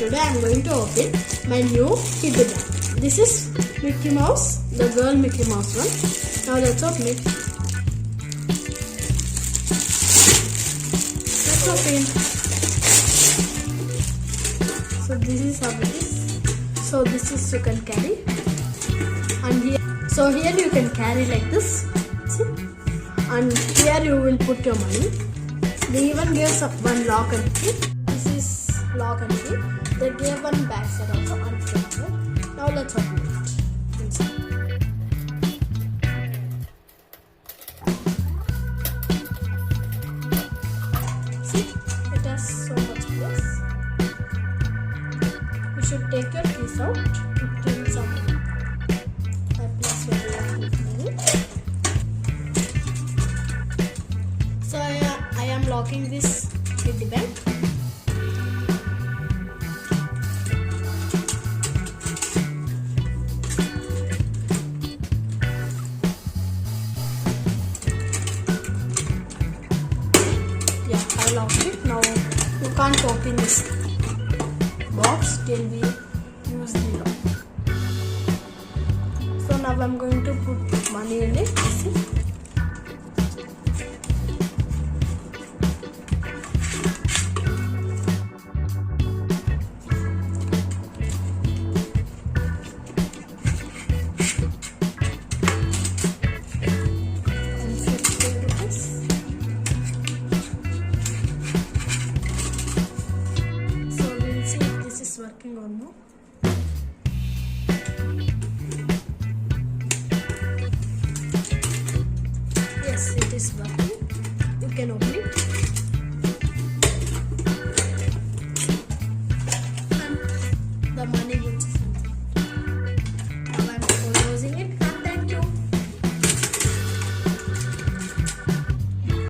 today I am going to open my new piggy bank. This is Mickey Mouse, the girl Mickey Mouse one. Now let's open it. Let's open. So this is how it is. So this is you can carry. And here, so here you can carry like this. See? And here you will put your money. They even gives up one lock and key. This is lock and key. They gave one back side also and front side. Now let's open it inside. See, it has so much place. You should take your keys out. It will some place where you have money. So I am locking this piggy bank. Yeah, I locked it. Now you can't open this box till we use the lock. So now I'm going to put money in it. See?